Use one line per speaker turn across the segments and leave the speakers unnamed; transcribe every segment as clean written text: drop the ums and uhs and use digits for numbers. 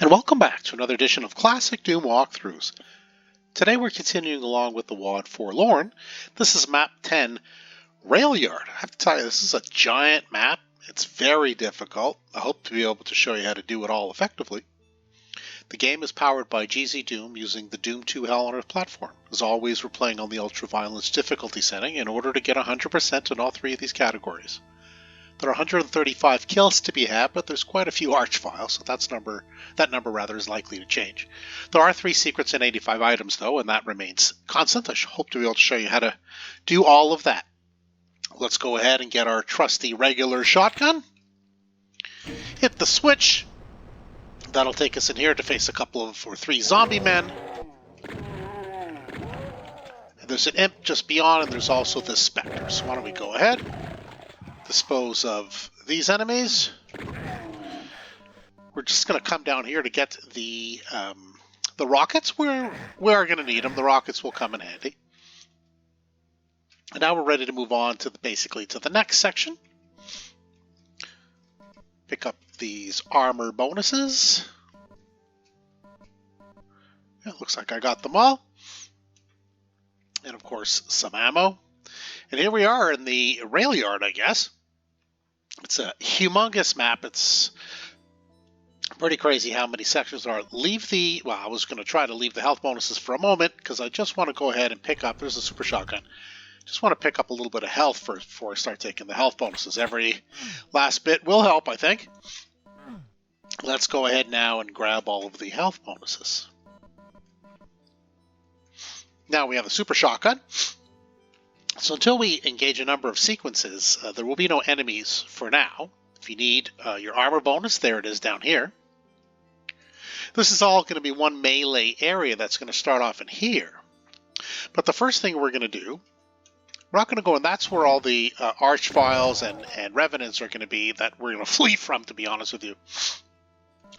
And welcome back to another edition of Classic Doom Walkthroughs. Today we're continuing along with the WOD Forlorn. This is map 10, Railyard. I have to tell you, this is a giant map. It's very difficult. I hope to be able to show you how to do it all effectively. The game is powered by GZDoom using the Doom 2 Hell on Earth platform. As always, we're playing on the ultra-violence difficulty setting in order to get 100% in all three of these categories. There are 135 kills to be had, but there's quite a few arch files, so that number is likely to change. There are 3 secrets and 85 items, though, and that remains constant. I hope to be able to show you how to do all of that. Let's go ahead and get our trusty regular shotgun. Hit the switch. That'll take us in here to face a couple of, or 3 zombie men. And there's an imp just beyond, and there's also this specter. So why don't we go ahead? Dispose of these enemies. We're just going to come down here to get the rockets. We are going to need them. The rockets will come in handy. And now we're ready to move on to basically to the next section. Pick up these armor bonuses. It looks like I got them all. And of course, some ammo. And here we are in the Railyard, I guess. It's a humongous map. It's pretty crazy how many sections there are. Well, I was going to try to leave the health bonuses for a moment because I just want to go ahead and pick up, there's a super shotgun. Just want to pick up a little bit of health first before I start taking the health bonuses. Every last bit will help, I think. Let's go ahead now and grab all of the health bonuses. Now we have a super shotgun. So until we engage a number of sequences, there will be no enemies for now. If you need your armor bonus, there it is down here. This is all going to be one melee area that's going to start off in here. But the first thing we're going to do, we're not going to go, and that's where all the arch files and revenants are going to be that we're going to flee from, to be honest with you,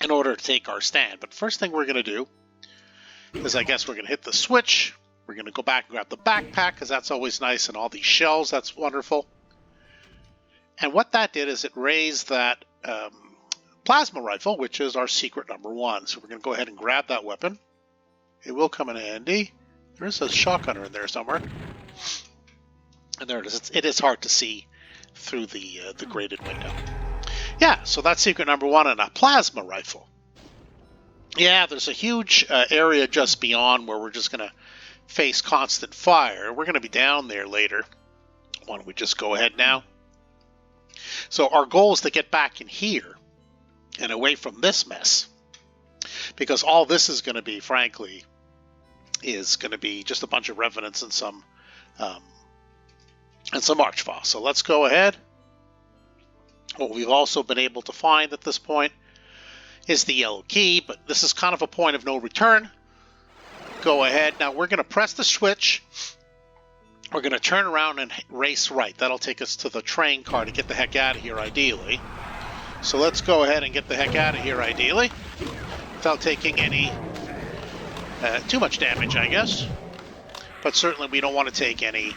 in order to take our stand. But first thing we're going to do is, I guess we're going to hit the switch. We're going to go back and grab the backpack, because that's always nice, and all these shells, that's wonderful. And what that did is it raised that plasma rifle, which is our secret number 1. So we're going to go ahead and grab that weapon. It will come in handy. There is a shotgunner in there somewhere. And there it is. It is hard to see through the grated window. Yeah, so that's secret number 1, and a plasma rifle. Yeah, there's a huge area just beyond where we're just going to face constant fire. We're going to be down there later. Why don't we just go ahead now? So our goal is to get back in here and away from this mess, because all this is going to be, frankly, is going to be just a bunch of revenants and some arch files. So let's go ahead. What we've also been able to find at this point is the yellow key, but this is kind of a point of no return. Go ahead. Now we're going to press the switch. We're going to turn around and race right. That'll take us to the train car to get the heck out of here, ideally. So let's go ahead and get the heck out of here, ideally, without taking any too much damage, I guess. But certainly we don't want to take any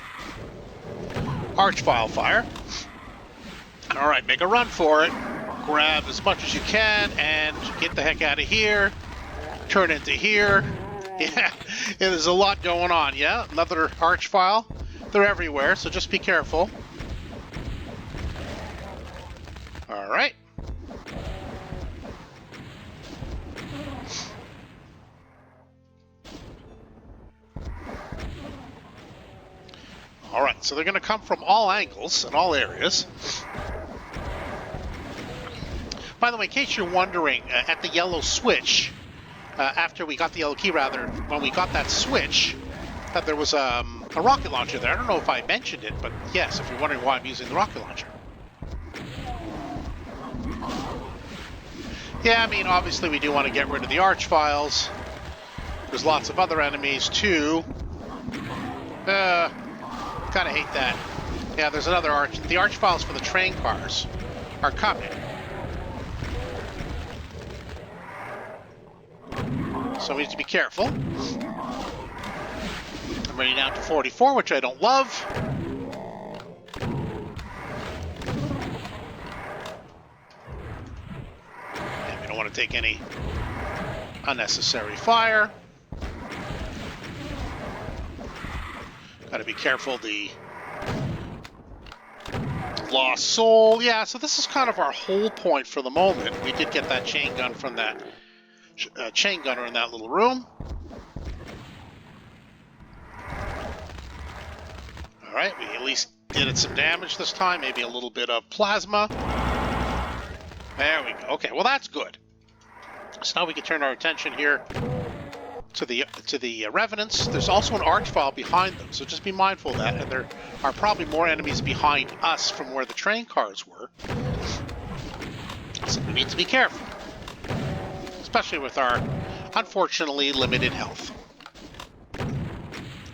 arch file fire. All right, make a run for it. Grab as much as you can and get the heck out of here. Turn into here. Yeah, there's a lot going on, yeah? Another arch file. They're everywhere, so just be careful. Alright. Alright, so they're going to come from all angles and all areas. By the way, in case you're wondering, at the yellow switch, after we got the yellow key, rather, when we got that switch, that there was a rocket launcher there. I don't know if I mentioned it, but yes, if you're wondering why I'm using the rocket launcher. Yeah, I mean, obviously we do want to get rid of the arch files. There's lots of other enemies, too. Kind of hate that. Yeah, there's another arch. The arch files for the train cars are coming. So we need to be careful. I'm running down to 44, which I don't love. And we don't want to take any Unnecessary fire. Got to be careful. The lost soul. Yeah, so this is kind of our whole point for the moment. We did get that chain gun from that chain gunner in that little room. Alright, we at least did it some damage this time. Maybe a little bit of plasma. There we go. Okay, well that's good. So now we can turn our attention here to the Revenants. There's also an Archvile behind them, so just be mindful of that. And there are probably more enemies behind us from where the train cars were. So we need to be careful. Especially with our, unfortunately, limited health.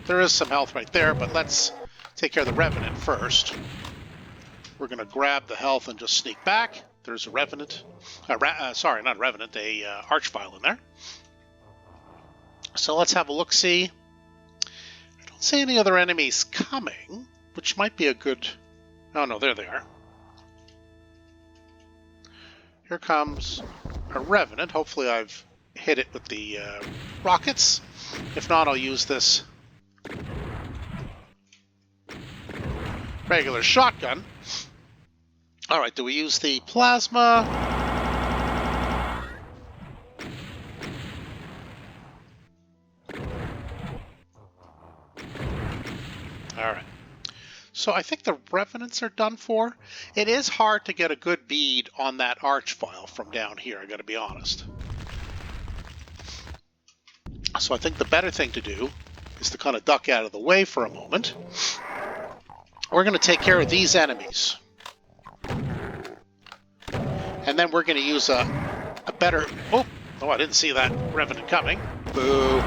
There is some health right there, but let's take care of the Revenant first. We're going to grab the health and just sneak back. There's a Revenant. Sorry, not a Revenant, a Archvile in there. So let's have a look-see. I don't see any other enemies coming, which might be a good... Oh, no, there they are. Here comes a Revenant. Hopefully I've hit it with the rockets. If not, I'll use this regular shotgun. Alright, do we use the plasma? Alright. So I think the Revenants are done for. It is hard to get a good bead on that Archvile from down here, I gotta be honest. So I think the better thing to do is to kind of duck out of the way for a moment. We're going to take care of these enemies. And then we're going to use a better... Oh, I didn't see that Revenant coming. Boo.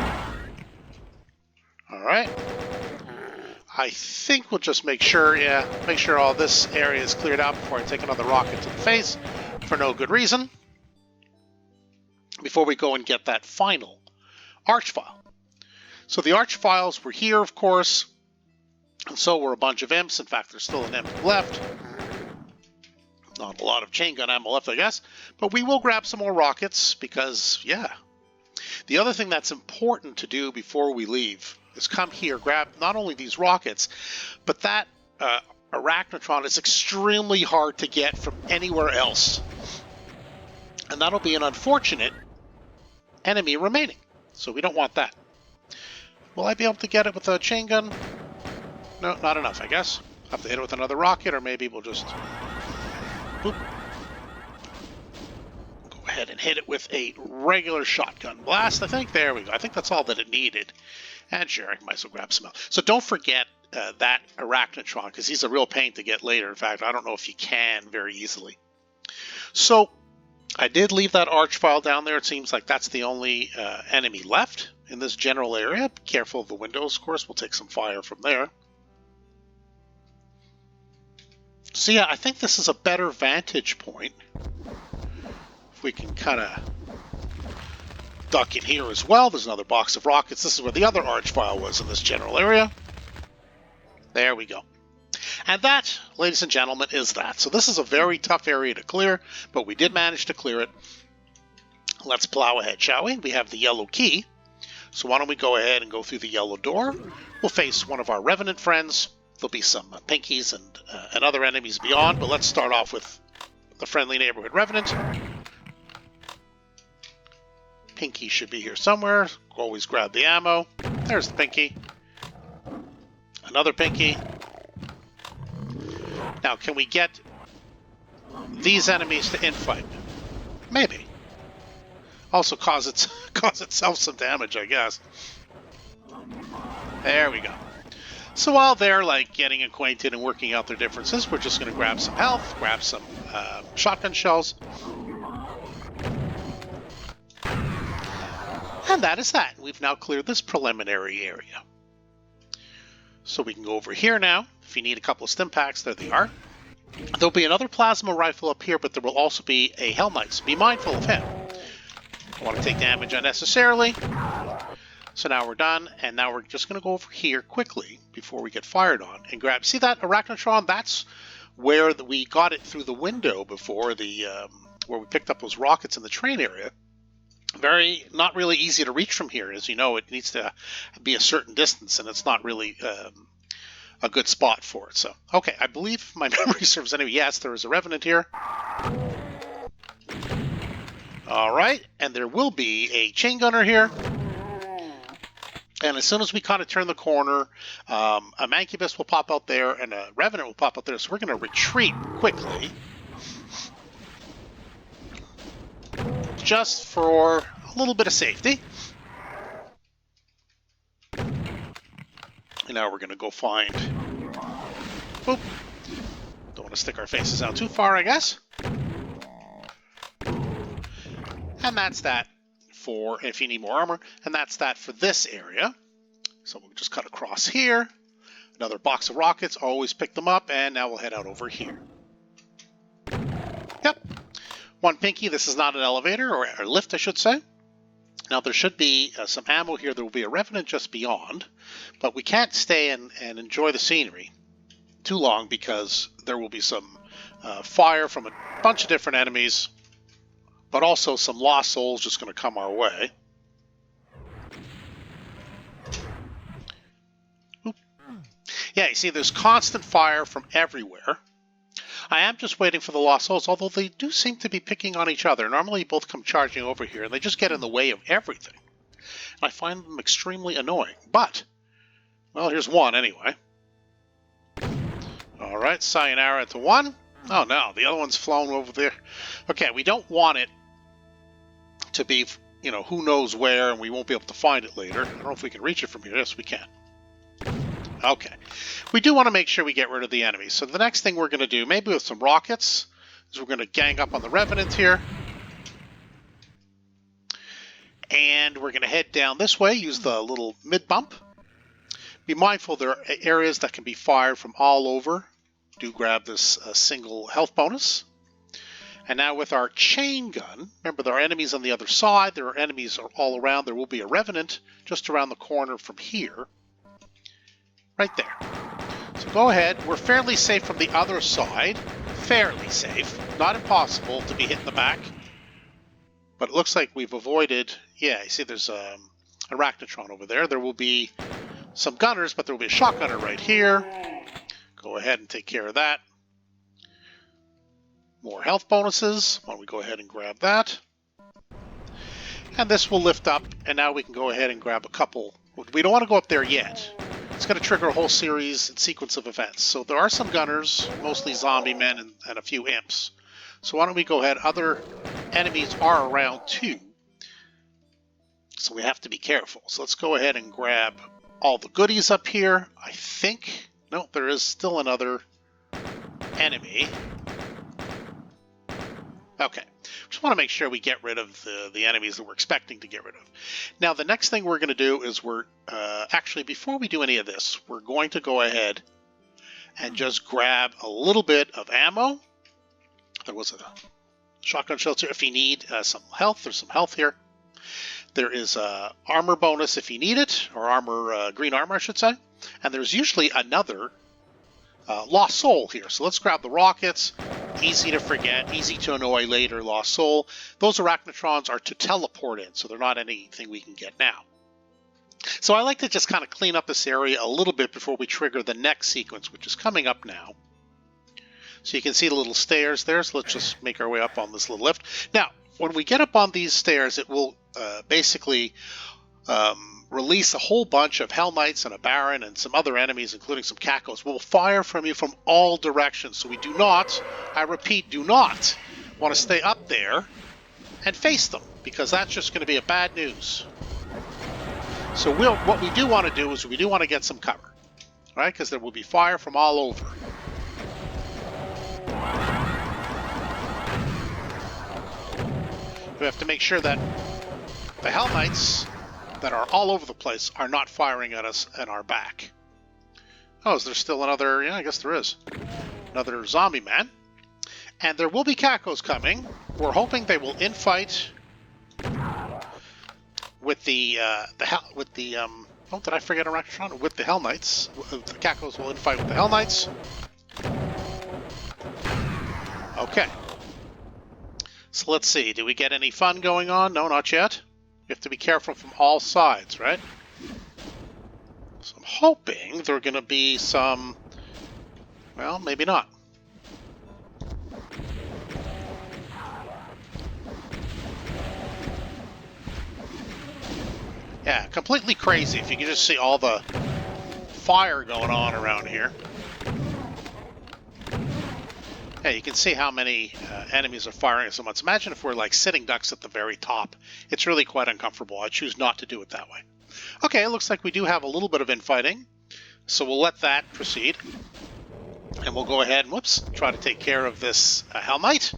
Alright. I think we'll just make sure all this area is cleared out before I take another rocket to the face for no good reason. Before we go and get that final Archvile. So the Archviles were here, of course, and so were a bunch of imps. In fact, there's still an imp left. Not a lot of chain gun ammo left, I guess, but we will grab some more rockets because, yeah. The other thing that's important to do before we leave is come here, grab not only these rockets, but that Arachnotron is extremely hard to get from anywhere else. And that'll be an unfortunate enemy remaining. So we don't want that. Will I be able to get it with a chain gun? No, not enough, I guess. Have to hit it with another rocket, or maybe we'll just... Boop. Go ahead and hit it with a regular shotgun blast, I think. There we go. I think that's all that it needed. And sure, I might as well grab some else. So don't forget that Arachnotron, because he's a real pain to get later. In fact, I don't know if you can very easily. So... I did leave that Archvile down there. It seems like that's the only enemy left in this general area. Be careful of the windows, of course. We'll take some fire from there. So yeah, I think this is a better vantage point. If we can kind of duck in here as well. There's another box of rockets. This is where the other Archvile was in this general area. There we go. And that, ladies and gentlemen, is that. So this is a very tough area to clear, but we did manage to clear it. Let's plow ahead, shall we? We have the yellow key. So why don't we go ahead and go through the yellow door. We'll face one of our Revenant friends. There'll be some pinkies and other enemies beyond, but let's start off with the friendly neighborhood Revenant. Pinky should be here somewhere. Always grab the ammo. There's the Pinky. Another Pinky. Now, can we get these enemies to infight? Maybe. Also cause itself some damage, I guess. There we go. So while they're like getting acquainted and working out their differences, we're just going to grab some health, grab some shotgun shells. And that is that. We've now cleared this preliminary area. So we can go over here now. If you need a couple of stim packs, there they are. There'll be another plasma rifle up here, but there will also be a Hell Knight, so be mindful of him. Don't want to take damage unnecessarily. So now we're done, and now we're just going to go over here quickly before we get fired on and grab. See that Arachnotron? That's where we got it through the window before, where we picked up those rockets in the train area. not really easy to reach from here. As you know, it needs to be a certain distance, and it's not really a good spot for it. So, okay, I believe my memory serves anyway. Yes, there is a Revenant here. All right, and there will be a Chain Gunner here. And as soon as we kind of turn the corner, a Mancubus will pop out there, and a Revenant will pop out there. So we're going to retreat quickly. Just for a little bit of safety. And now we're going to go find... Boop. Don't want to stick our faces out too far, I guess. And that's that for if you need more armor. And that's that for this area. So we'll just cut across here. Another box of rockets. Always pick them up. And now we'll head out over here. Yep. One pinky. This is not an elevator, or a lift, I should say. Now, there should be some ammo here. There will be a Revenant just beyond. But we can't stay and enjoy the scenery too long because there will be some fire from a bunch of different enemies, but also some lost souls just going to come our way. Oop. Yeah, you see, there's constant fire from everywhere. I am just waiting for the lost souls, although they do seem to be picking on each other. Normally, both come charging over here, and they just get in the way of everything. And I find them extremely annoying. But, well, here's one anyway. All right, sayonara to one. Oh, no, the other one's flown over there. Okay, we don't want it to be, you know, who knows where, and we won't be able to find it later. I don't know if we can reach it from here. Yes, we can. Okay. We do want to make sure we get rid of the enemies. So the next thing we're going to do, maybe with some rockets, is we're going to gang up on the Revenant here. And we're going to head down this way, use the little mid-bump. Be mindful there are areas that can be fired from all over. Do grab this single health bonus. And now with our chain gun, remember there are enemies on the other side, there are enemies all around, there will be a Revenant just around the corner from here. Right there. So go ahead, we're fairly safe from the other side. Fairly safe. Not impossible to be hit in the back. But it looks like we've avoided, yeah, you see there's a Arachnotron over there. There will be some gunners, but there will be a shotgunner right here. Go ahead and take care of that. More health bonuses. Why don't we go ahead and grab that. And this will lift up, and now we can go ahead and grab a couple. We don't want to go up there yet. It's going to trigger a whole series and sequence of events. So there are some gunners, mostly zombie men and a few imps. So why don't we go ahead. Other enemies are around too. So we have to be careful. So let's go ahead and grab all the goodies up here. I think... No, there is still another enemy. Okay. Just want to make sure we get rid of the enemies that we're expecting to get rid of. Now, the next thing we're going to do is actually, before we do any of this, we're going to go ahead and just grab a little bit of ammo. There was a shotgun shelter. If you need some health, there's some health here. There is a armor bonus if you need it, or armor, green armor, I should say. And there's usually another lost soul here. So let's grab the rockets. Easy to forget, easy to annoy later, lost soul. Those Arachnotrons are to teleport in, so they're not anything we can get now. So I like to just kind of clean up this area a little bit before we trigger the next sequence, which is coming up now. So you can see the little stairs there, so let's just make our way up on this little lift. Now, when we get up on these stairs, it will basically release a whole bunch of Hell Knights and a Baron and some other enemies, including some Cacos, will fire from you from all directions. So we do not, I repeat, do not want to stay up there and face them, because that's just going to be a bad news. So what we do want to do is we do want to get some cover, right? Because there will be fire from all over. We have to make sure that the Hell Knights that are all over the place are not firing at us and our back. Oh, is there still another? Yeah, I guess there is. Another zombie man. And there will be Cacos coming. We're hoping they will infight with the oh, did I forget Arachnotron? With the Hell Knights. The Cacos will infight with the Hell Knights. Okay. So let's see. Do we get any fun going on? No, not yet. You have to be careful from all sides, right? So I'm hoping there are going to be some... Well, maybe not. Yeah, completely crazy if you can just see all the fire going on around here. Yeah, you can see how many enemies are firing so much. Imagine if we're like sitting ducks at the very top. It's really quite uncomfortable. I choose not to do it that way. Okay, it looks like we do have a little bit of infighting. So we'll let that proceed. And we'll go ahead and, whoops, try to take care of this Hellknight.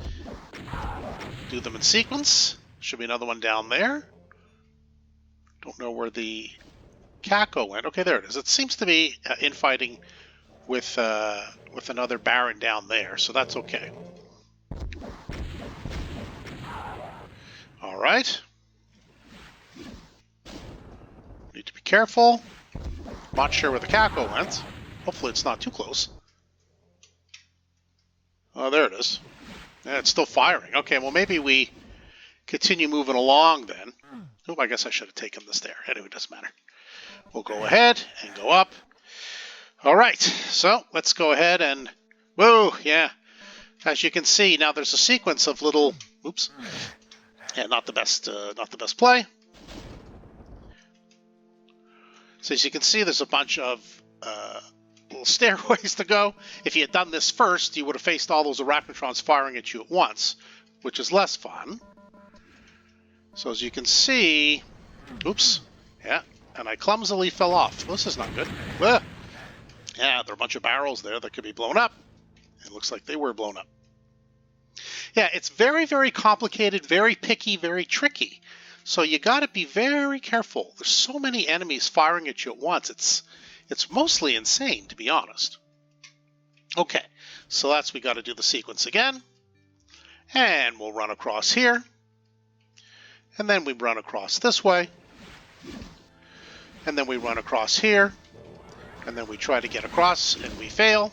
Do them in sequence. Should be another one down there. Don't know where the Kako went. Okay, there it is. It seems to be infighting with another Baron down there, so that's okay. All right. Need to be careful. Not sure where the Kako went. Hopefully it's not too close. Oh, there it is. Yeah, it's still firing. Okay, well maybe we continue moving along then. Oh, I guess I should have taken this there. Anyway, it doesn't matter. We'll go ahead and go up. All right, so let's go ahead and... Whoa, yeah. As you can see, now there's a sequence of little... Oops. Yeah, not the best play. So as you can see, there's a bunch of little stairways to go. If you had done this first, you would have faced all those arachnotrons firing at you at once, which is less fun. So as you can see... Oops. Yeah, and I clumsily fell off. This is not good. Ah. Yeah, there are a bunch of barrels there that could be blown up. It looks like they were blown up. Yeah, it's very, very complicated, very picky, very tricky. So you got to be very careful. There's so many enemies firing at you at once. It's mostly insane, to be honest. Okay, so we got to do the sequence again. And we'll run across here. And then we run across this way. And then we run across here. And then we try to get across, and we fail.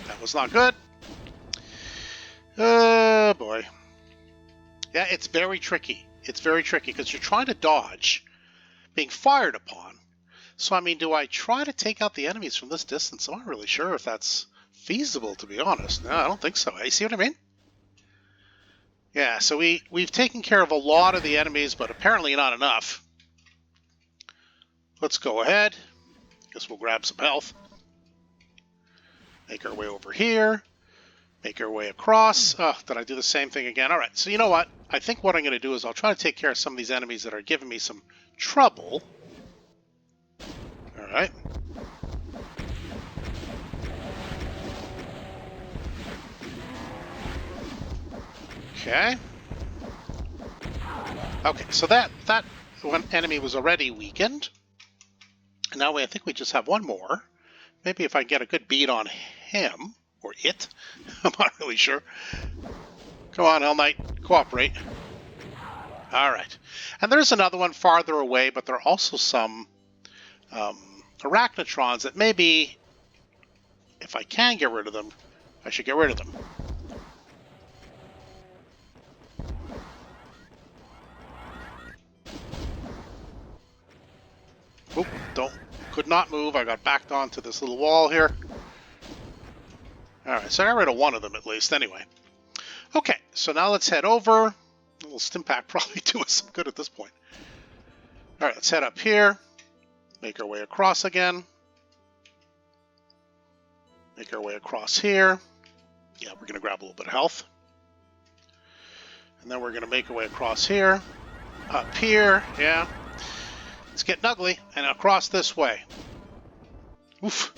That was not good. Oh, boy. Yeah, it's very tricky. It's very tricky, because you're trying to dodge being fired upon. So, I mean, do I try to take out the enemies from this distance? I'm not really sure if that's feasible, to be honest. No, I don't think so. You see what I mean? Yeah, so we've taken care of a lot of the enemies, but apparently not enough. Let's go ahead. Guess we'll grab some health. Make our way over here. Make our way across. Oh, did I do the same thing again? All right, so you know what? I think what I'm going to do is I'll try to take care of some of these enemies that are giving me some trouble. All right. Okay. Okay, so that one enemy was already weakened. And now I think we just have one more. Maybe if I get a good beat on him, or it, I'm not really sure. Come on, Hellknight, cooperate. All right. And there's another one farther away, but there are also some arachnotrons that maybe, if I can get rid of them, I should get rid of them. Oop, could not move. I got backed onto this little wall here. Alright, so I got rid of one of them at least anyway. Okay, so now let's head over. A little stim pack probably do us some good at this point. Alright, let's head up here. Make our way across again. Make our way across here. Yeah, we're going to grab a little bit of health. And then we're going to make our way across here. Up here, yeah. It's getting ugly, and across this way. Oof.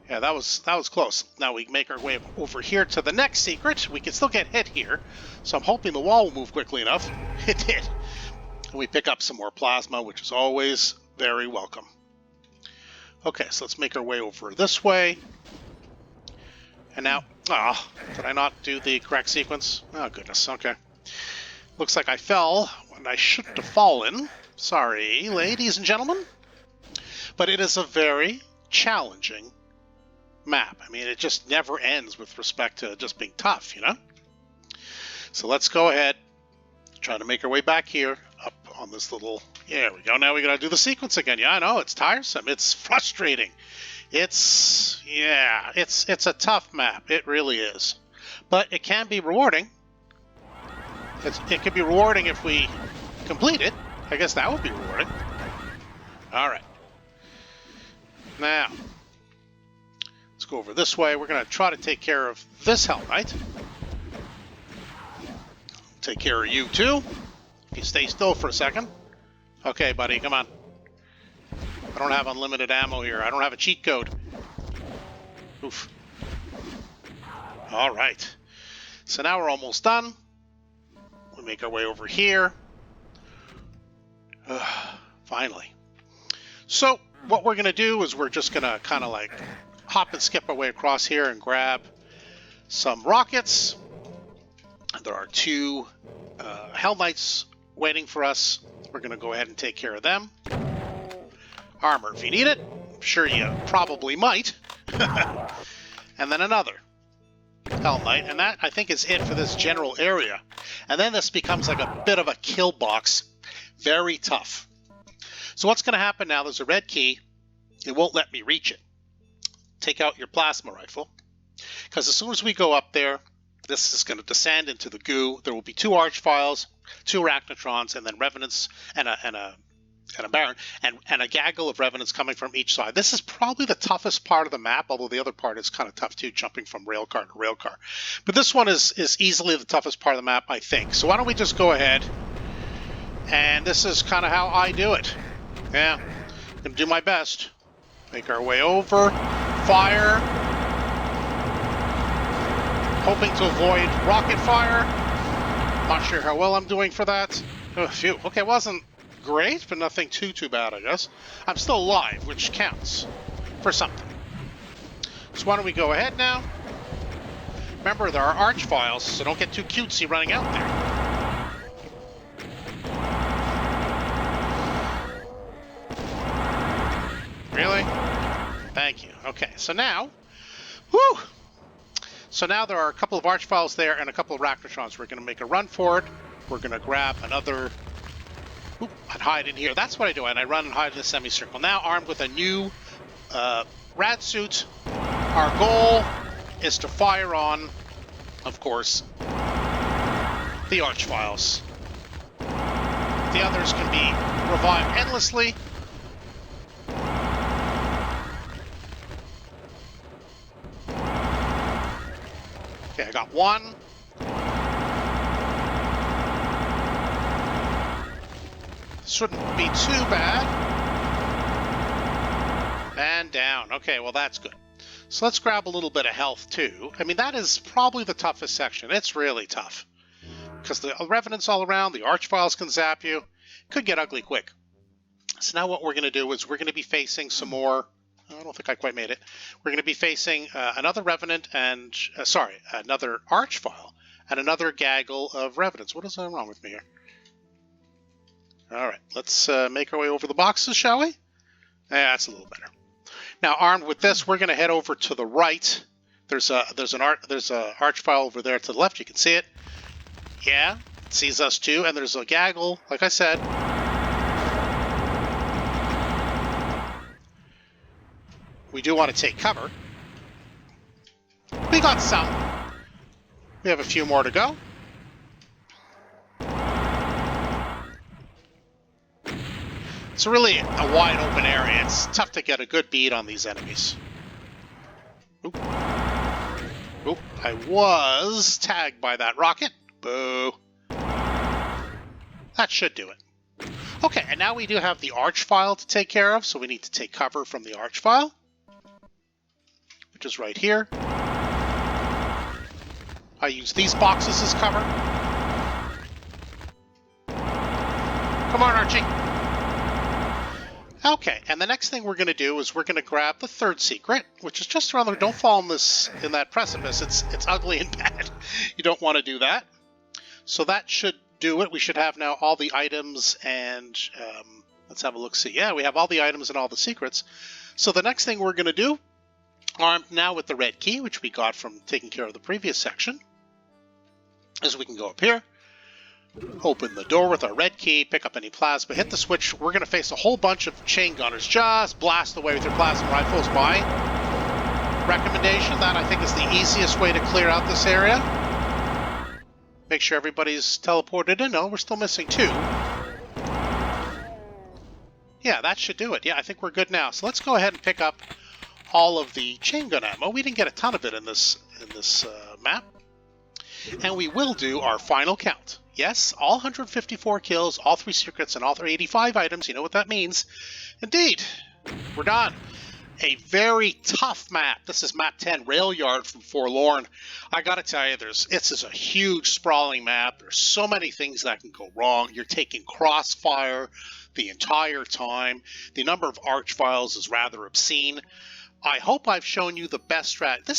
Yeah, that was close. Now we make our way over here to the next secret. We can still get hit here, so I'm hoping the wall will move quickly enough. It did. And we pick up some more plasma, which is always very welcome. Okay, so let's make our way over this way. And now, did I not do the correct sequence? Oh, goodness, okay. Looks like I fell when I shouldn't have fallen. Sorry, ladies and gentlemen. But it is a very challenging map. I mean, it just never ends with respect to just being tough, you know? So let's go ahead, try to make our way back here, up on this little... There we go. Now we got to do the sequence again. Yeah, I know. It's tiresome. It's frustrating. It's a tough map. It really is. But it can be rewarding. It can be rewarding if we complete it. I guess that would be rewarding. All right. Now, let's go over this way. We're going to try to take care of this Hell Knight. Take care of you, too. If you stay still for a second. Okay, buddy, come on. I don't have unlimited ammo here. I don't have a cheat code. Oof. All right. So now we're almost done. We make our way over here. Finally. So what we're going to do is we're just going to kind of like hop and skip our way across here and grab some rockets. There are two Hell Knights waiting for us. We're going to go ahead and take care of them. Armor if you need it. I'm sure you probably might. And then another Hell Knight. And that, I think, is it for this general area. And then this becomes like a bit of a kill box. Very tough. So what's going to happen now, there's a red key. It won't let me reach it. Take out your plasma rifle. Because as soon as we go up there, this is going to descend into the goo. There will be two Archviles, two Arachnotrons, and then Revenants, and a Baron, and a gaggle of Revenants coming from each side. This is probably the toughest part of the map, although the other part is kind of tough too, jumping from railcar to railcar. But this one is easily the toughest part of the map, I think. So why don't we just go ahead, and this is kind of how I do it. Yeah, I'm going to do my best. Make our way over, fire, hoping to avoid rocket fire. Not sure how well I'm doing for that. Oh, phew. Okay, wasn't great, but nothing too bad, I guess. I'm still alive, which counts for something. So why don't we go ahead now? Remember, there are Archviles, so don't get too cutesy running out there. Really? Thank you. Okay, so now... Whew! So now there are a couple of Archviles there and a couple of Arachnotrons. We're going to make a run for it. We're going to grab another... Oop, and hide in here. That's what I do, and I run and hide in the semicircle. Now armed with a new rad suit, our goal is to fire on, of course, the Archviles. The others can be revived endlessly. Okay, I got one. Shouldn't be too bad. And down. Okay, well that's good. So let's grab a little bit of health too. I mean, that is probably the toughest section. It's really tough. Because the Revenants all around, the Archviles can zap you. Could get ugly quick. So now what we're going to do is we're going to be facing some more... I don't think I quite made it. We're going to be facing another Revenant and... another Archvile and another gaggle of Revenants. What is wrong with me here? All right, let's make our way over the boxes, shall we? Yeah, that's a little better. Now, armed with this, we're going to head over to the right. There's a Archvile over there to the left. You can see it. Yeah, it sees us too. And there's a gaggle, like I said. We do want to take cover. We got some. We have a few more to go. It's really a wide open area. It's tough to get a good bead on these enemies. Oop. Oop. I was tagged by that rocket. Boo. That should do it. Okay, and now we do have the Archvile to take care of, so we need to take cover from the Archvile, which is right here. I use these boxes as cover. Come on, Archie. Okay, and the next thing we're going to do is we're going to grab the third secret, which is just around the... Don't fall in that precipice. It's ugly and bad. You don't want to do that. So that should do it. We should have now all the items and... let's have a look-see. Yeah, we have all the items and all the secrets. So the next thing we're going to do, armed now with the red key, which we got from taking care of the previous section, is we can go up here. Open the door with our red key, pick up any plasma, hit the switch. We're going to face a whole bunch of chain gunners. Just blast away with your plasma rifles. My recommendation, that I think is the easiest way to clear out this area. Make sure everybody's teleported in. No, we're still missing 2. Yeah, that should do it. Yeah, I think we're good now. So let's go ahead and pick up all of the chain gun ammo. We didn't get a ton of it in this map. And we will do our final count. Yes, all 154 kills, all 3 secrets, and all 85 items. You know what that means. Indeed, we're done. A very tough map. This is map 10, Railyard from Forlorn. I gotta tell you, this is a huge, sprawling map. There's so many things that can go wrong. You're taking crossfire the entire time. The number of arch files is rather obscene. I hope I've shown you the best strategy.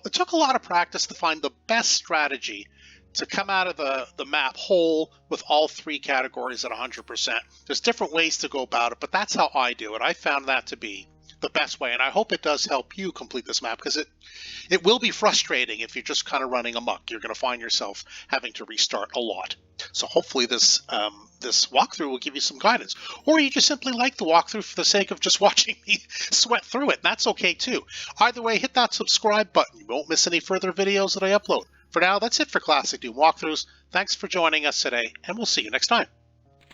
It took a lot of practice to find the best strategy to come out of the map whole with all 3 categories at 100%. There's different ways to go about it, but that's how I do it. I found that to be the best way, and I hope it does help you complete this map, because it will be frustrating if you're just kind of running amok. You're going to find yourself having to restart a lot. So hopefully this walkthrough will give you some guidance, or you just simply like the walkthrough for the sake of just watching me sweat through it. That's okay too. Either way, hit that subscribe button. You won't miss any further videos that I upload. For now, that's it for Classic Doom Walkthroughs. Thanks for joining us today, and we'll see you next time.